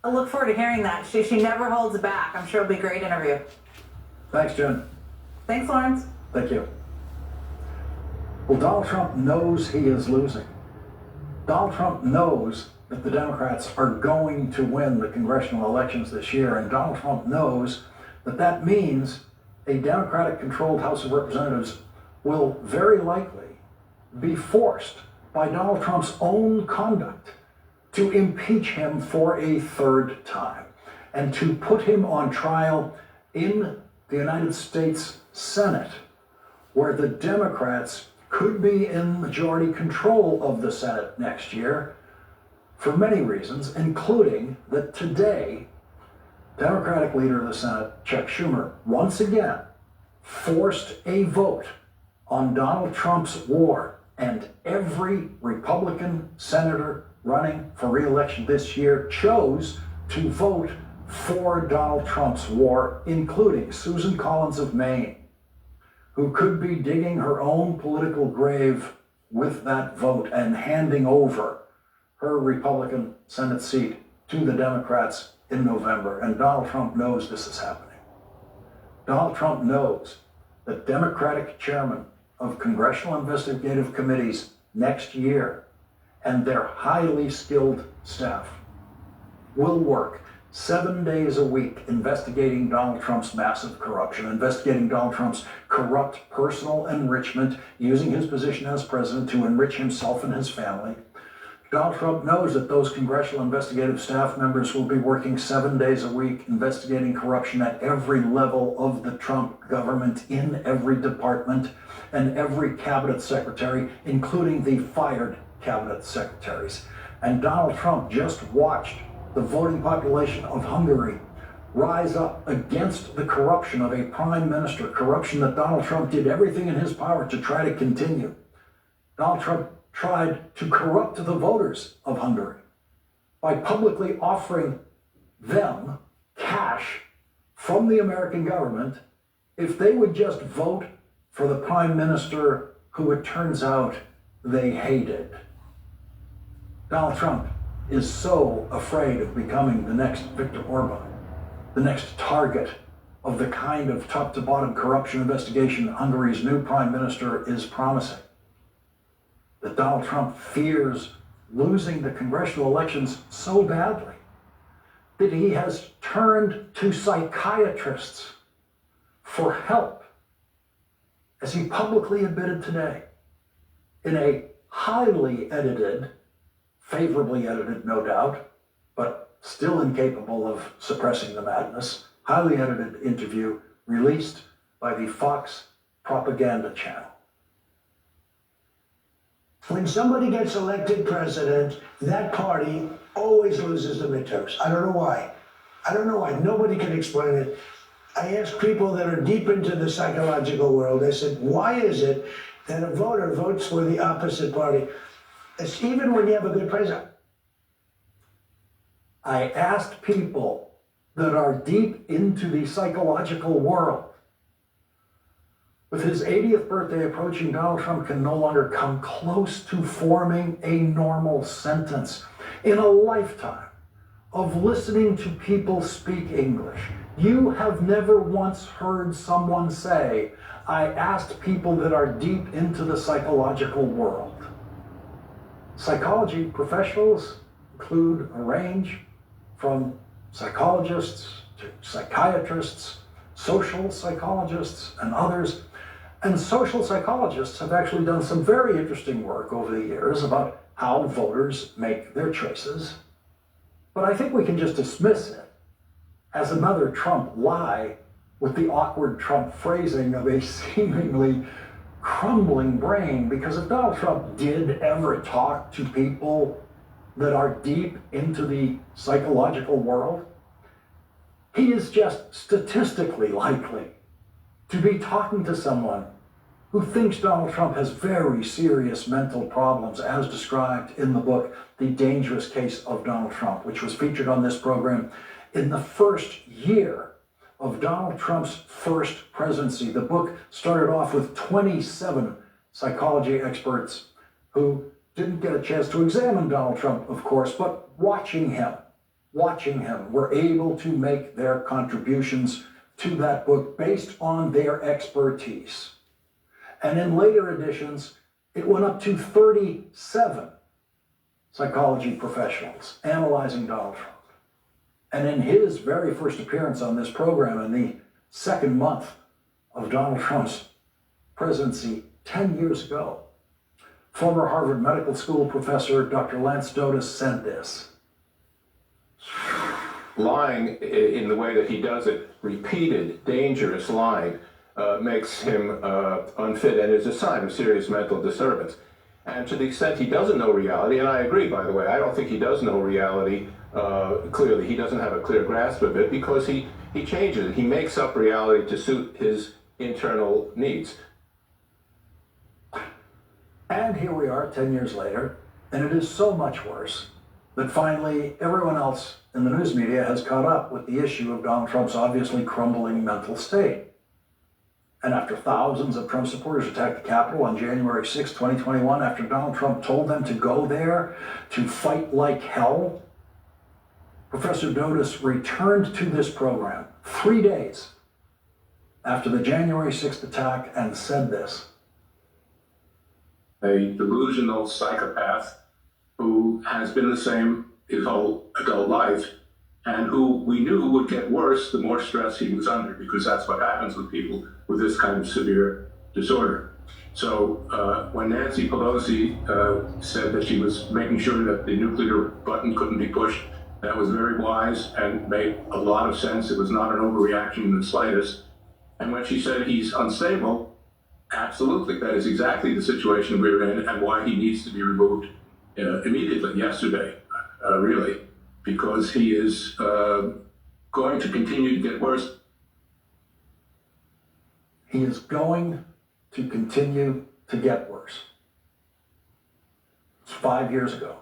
I look forward to hearing that. She never holds back. I'm sure it'll be a great interview. Thanks, Jen. Thanks, Lawrence. Thank you. Well, Donald Trump knows he is losing. Donald Trump knows that the Democrats are going to win the congressional elections this year, and Donald Trump knows that that means a Democratic-controlled House of Representatives will very likely be forced by Donald Trump's own conduct to impeach him for a third time and to put him on trial in the United States Senate, where the Democrats could be in majority control of the Senate next year for many reasons, including that today, Democratic leader of the Senate, Chuck Schumer, once again forced a vote on Donald Trump's war, and every Republican senator running for re-election this year chose to vote for Donald Trump's war, including Susan Collins of Maine, who could be digging her own political grave with that vote and handing over her Republican Senate seat to the Democrats in November. And Donald Trump knows this is happening. Donald Trump knows that Democratic chairmen of congressional investigative committees next year and their highly skilled staff will work 7 days a week investigating Donald Trump's massive corruption, investigating Donald Trump's corrupt personal enrichment, using his position as president to enrich himself and his family. Donald Trump knows that those congressional investigative staff members will be working 7 days a week investigating corruption at every level of the Trump government, in every department and every cabinet secretary, including the fired cabinet secretaries. And Donald Trump just watched the voting population of Hungary rise up against the corruption of a prime minister, corruption that Donald Trump did everything in his power to try to continue. Donald Trump tried to corrupt the voters of Hungary by publicly offering them cash from the American government if they would just vote for the prime minister who it turns out they hated. Donald Trump is so afraid of becoming the next Viktor Orban, the next target of the kind of top to bottom corruption investigation Hungary's new prime minister is promising, that Donald Trump fears losing the congressional elections so badly that he has turned to psychiatrists for help, as he publicly admitted today in a highly edited, favorably edited, no doubt, but still incapable of suppressing the madness, highly edited interview released by the Fox propaganda channel. When somebody gets elected president, that party always loses the midterms. I don't know why. I don't know why. Nobody can explain it. I asked people that are deep into the psychological world, I said, why is it that a voter votes for the opposite party? It's even when you have a good president. I asked people that are deep into the psychological world. With his 80th birthday approaching, Donald Trump can no longer come close to forming a normal sentence. In a lifetime of listening to people speak English, you have never once heard someone say, I asked people that are deep into the psychological world. Psychology professionals include a range from psychologists to psychiatrists, social psychologists, and others. And social psychologists have actually done some very interesting work over the years about how voters make their choices. But I think we can just dismiss it as another Trump lie with the awkward Trump phrasing of a seemingly crumbling brain, because if Donald Trump did ever talk to people that are deep into the psychological world, he is just statistically likely to be talking to someone who thinks Donald Trump has very serious mental problems, as described in the book, The Dangerous Case of Donald Trump, which was featured on this program in the first year of Donald Trump's first presidency. The book started off with 27 psychology experts who didn't get a chance to examine Donald Trump, of course, but watching him watching him were able to make their contributions to that book based on their expertise. And in later editions, it went up to 37 psychology professionals analyzing Donald Trump. And in his very first appearance on this program in the second month of Donald Trump's presidency 10 years ago, former Harvard Medical School professor Dr. Lance Dotis said this. Lying in the way that he does it, repeated, dangerous lying, makes him unfit and is a sign of serious mental disturbance. And to the extent he doesn't know reality, and I agree, by the way, I don't think he does know reality clearly. He doesn't have a clear grasp of it because he changes it. He makes up reality to suit his internal needs. And here we are 10 years later, and it is so much worse that finally everyone else in the news media has caught up with the issue of Donald Trump's obviously crumbling mental state. And after thousands of Trump supporters attacked the Capitol on January 6, 2021, after Donald Trump told them to go there to fight like hell, Professor Dotis returned to this program 3 days after the January 6th attack and said this. A delusional psychopath who has been the same his whole adult life and who we knew would get worse the more stress he was under, because that's what happens with people with this kind of severe disorder. So when Nancy Pelosi said that she was making sure that the nuclear button couldn't be pushed, that was very wise and made a lot of sense. It was not an overreaction in the slightest. And when she said he's unstable, absolutely, that is exactly the situation we're in and why he needs to be removed immediately, yesterday, really, because he is going to continue to get worse. He is going to continue to get worse. It's 5 years ago.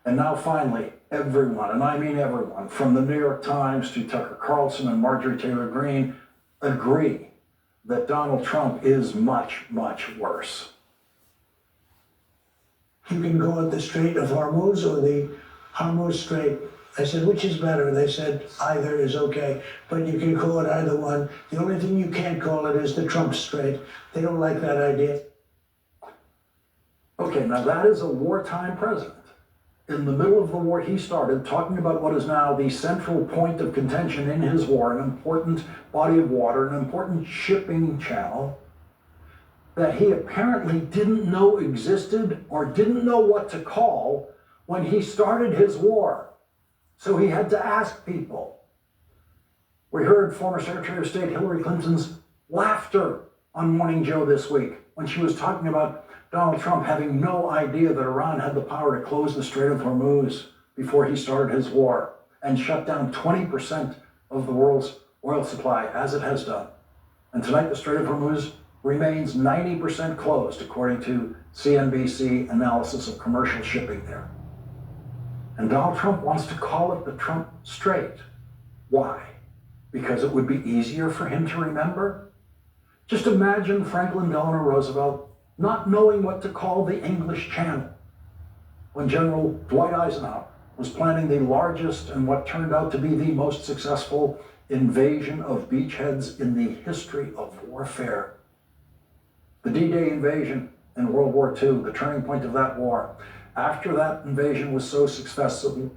And now finally, everyone, and I mean everyone, from the New York Times to Tucker Carlson and Marjorie Taylor Greene, agree that Donald Trump is much, much worse. You can go at the Strait of Hormuz or the Hormuz Strait. I said, which is better? They said, either is okay, but you can call it either one. The only thing you can't call it is the Trump Strait. They don't like that idea. Okay, now that is a wartime president. In the middle of the war, he started talking about what is now the central point of contention in his war, an important body of water, an important shipping channel that he apparently didn't know existed or didn't know what to call when he started his war. So he had to ask people. We heard former Secretary of State Hillary Clinton's laughter on Morning Joe this week when she was talking about Donald Trump having no idea that Iran had the power to close the Strait of Hormuz before he started his war and shut down 20% of the world's oil supply, as it has done. And tonight the Strait of Hormuz remains 90% closed, according to CNBC analysis of commercial shipping there. And Donald Trump wants to call it the Trump Strait. Why? Because it would be easier for him to remember? Just imagine Franklin Delano Roosevelt not knowing what to call the English Channel when General Dwight Eisenhower was planning the largest and what turned out to be the most successful invasion of beachheads in the history of warfare. The D-Day invasion in World War II, the turning point of that war. After that invasion was so successful,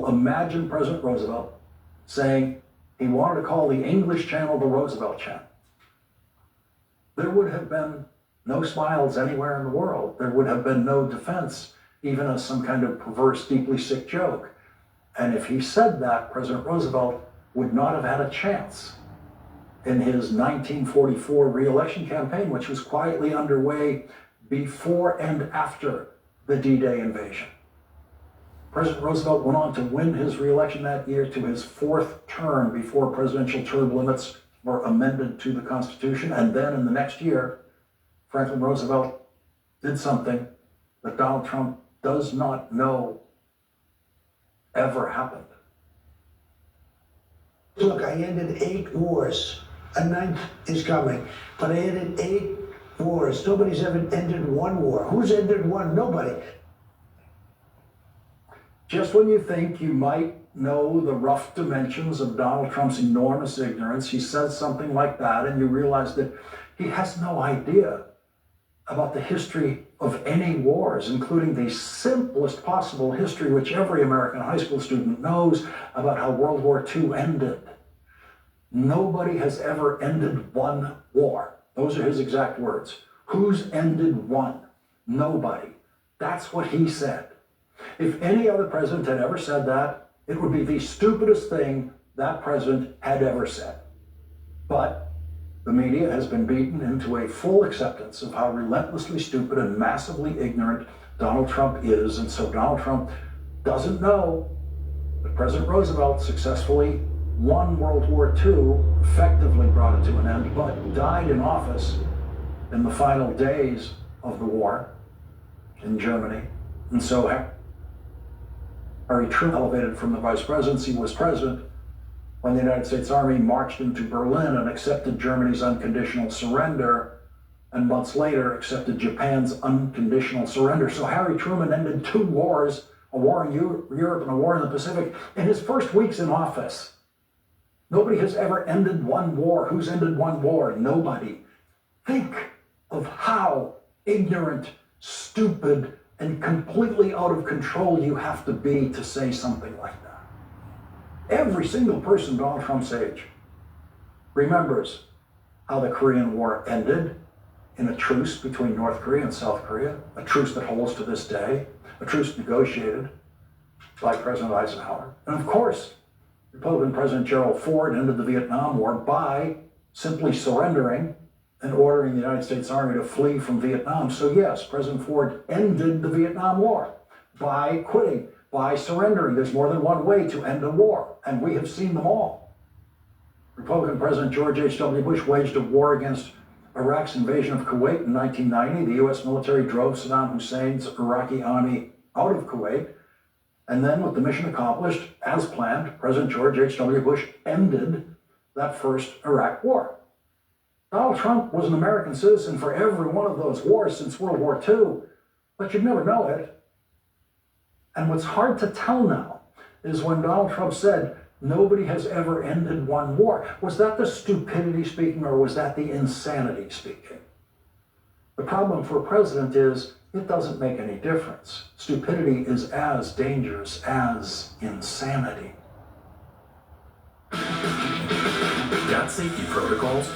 imagine President Roosevelt saying he wanted to call the English Channel the Roosevelt Channel. There would have been no smiles anywhere in the world. There would have been no defense, even as some kind of perverse, deeply sick joke. And if he said that, President Roosevelt would not have had a chance in his 1944 re-election campaign, which was quietly underway before and after the D-Day invasion. President Roosevelt went on to win his re-election that year to his fourth term before presidential term limits were amended to the Constitution. And then in the next year, Franklin Roosevelt did something that Donald Trump does not know ever happened. Look, I ended 8 wars. A 9th is coming, but I ended 8 wars. Nobody's ever ended 1 war. Who's ended one? Nobody. Just when you think you might know the rough dimensions of Donald Trump's enormous ignorance, he says something like that, and you realize that he has no idea about the history of any wars, including the simplest possible history which every American high school student knows about how World War II ended. Nobody has ever ended one war. Those are his exact words. Who's ended one? Nobody. That's what he said. If any other president had ever said that, it would be the stupidest thing that president had ever said. But the media has been beaten into a full acceptance of how relentlessly stupid and massively ignorant Donald Trump is. And so Donald Trump doesn't know that President Roosevelt successfully won World War II, effectively brought it to an end, but died in office in the final days of the war in Germany. And so Harry Truman, elevated from the vice presidency, was president when the United States Army marched into Berlin and accepted Germany's unconditional surrender, and months later accepted Japan's unconditional surrender. So Harry Truman ended two wars, a war in Europe and a war in the Pacific, in his first weeks in office. Nobody has ever ended one war. Who's ended one war? Nobody. Think of how ignorant, stupid, and completely out of control you have to be to say something like that. Every single person Donald Trump's age remembers how the Korean War ended in a truce between North Korea and South Korea, a truce that holds to this day, a truce negotiated by President Eisenhower. And of course, Republican President Gerald Ford ended the Vietnam War by simply surrendering and ordering the United States Army to flee from Vietnam. So yes, President Ford ended the Vietnam War by quitting, by surrendering. There's more than one way to end a war, and we have seen them all. Republican President George H.W. Bush waged a war against Iraq's invasion of Kuwait in 1990. The U.S. military drove Saddam Hussein's Iraqi army out of Kuwait. And then, with the mission accomplished, as planned, President George H.W. Bush ended that first Iraq war. Donald Trump was an American citizen for every one of those wars since World War II, but you'd never know it. And what's hard to tell now is when Donald Trump said, nobody has ever ended one war. Was that the stupidity speaking, or was that the insanity speaking? The problem for a president is it doesn't make any difference. Stupidity is as dangerous as insanity. Got safety protocols?